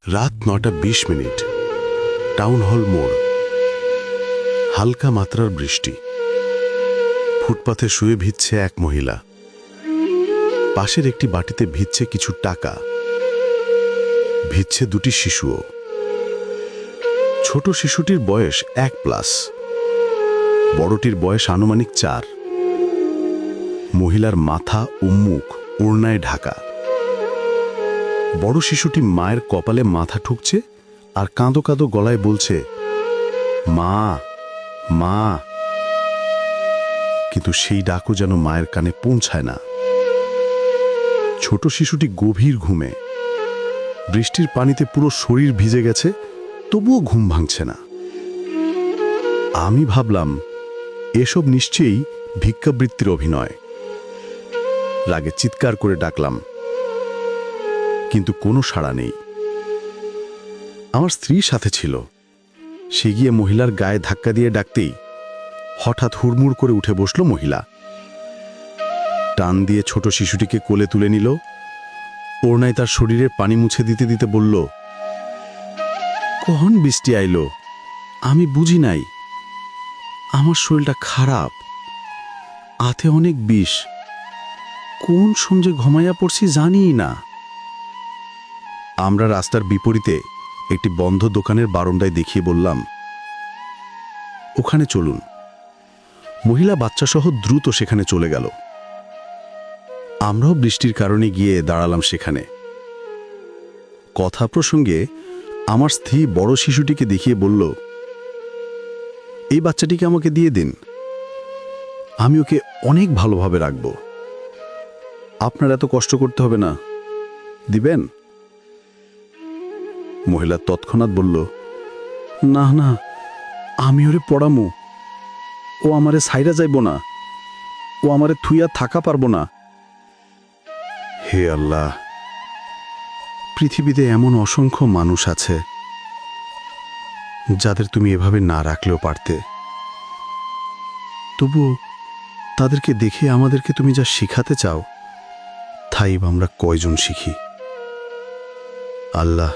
রাত ৯:২০ town hall মোড়। হালকা মাত্রার বৃষ্টি। ফুটপাথে শুয়ে ভিজছে এক মহিলা। পাশের একটি বাটিতে ভিজছে কিছু টাকা। ভিজছে দুটি শিশুও। ছোট শিশুটির বয়স ১+, বড়টির বয়স আনুমানিক ৪। মহিলার মাথা ও মুখ ওড়নায় ঢাকা। বড় শিশুটি মায়ের কপালে মাথা ঠুকছে আর কাঁদো কাঁদো গলায় বলছে, মা মা। কিন্তু সেই ডাকও যেন মায়ের কানে পৌঁছায় না। ছোট শিশুটি গভীর ঘুমে। বৃষ্টির পানিতে পুরো শরীর ভিজে গেছে, তবুও ঘুম ভাঙছে না। আমি ভাবলাম এসব নিশ্চয়ই ভিক্ষাবৃত্তির অভিনয়। রাগে চিৎকার করে ডাকলাম, কিন্তু কোনো সাড়া নেই। আমার স্ত্রী সাথে ছিল। সে গিয়ে মহিলার গায়ে ধাক্কা দিয়ে ডাকতেই হঠাৎ হুড়মুড় করে উঠে বসল মহিলা। টান দিয়ে ছোট শিশুটিকে কোলে তুলে নিল। ওড়নায় তার শরীরের পানি মুছে দিতে দিতে বলল, কখন বৃষ্টি আইলো আমি বুঝি নাই। আমার শরীরটা খারাপ, হাতে অনেক বিষ। কোন সঞ্জে ঘুমাইয়া পড়ছি জানিই না। আমরা রাস্তার বিপরীতে একটি বন্ধ দোকানের বারান্দায় দেখিয়ে বললাম, ওখানে চলুন। মহিলা বাচ্চাসহ দ্রুত সেখানে চলে গেল। আমরাও বৃষ্টির কারণে গিয়ে দাঁড়ালাম সেখানে। কথা প্রসঙ্গে আমার স্ত্রী বড় শিশুটিকে দেখিয়ে বলল, এই বাচ্চাটিকে আমাকে দিয়ে দিন, আমি ওকে অনেক ভালোভাবে রাখব। আপনার এত কষ্ট করতে হবে না, দিবেন? মহিলা তৎক্ষণাৎ বলল, না না, আমি ওরে পড়ামু। ও আমারে সাইরা যাইব না, ও আমারে থুইয়া থাকা পারবো না। হে আল্লাহ, পৃথিবীতে এমন অসংখ্য মানুষ আছে যাদের তুমি এভাবে না রাখলেও পারতে। তবুও তাদেরকে দেখে আমাদেরকে তুমি যা শিখাতে চাও, তাই আমরা কয়জন শিখি। আল্লাহ,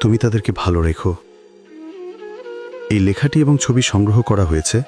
তুমি তাদেরকে ভালো রেখো। এই লেখাটি এবং ছবি সংগ্রহ করা হয়েছে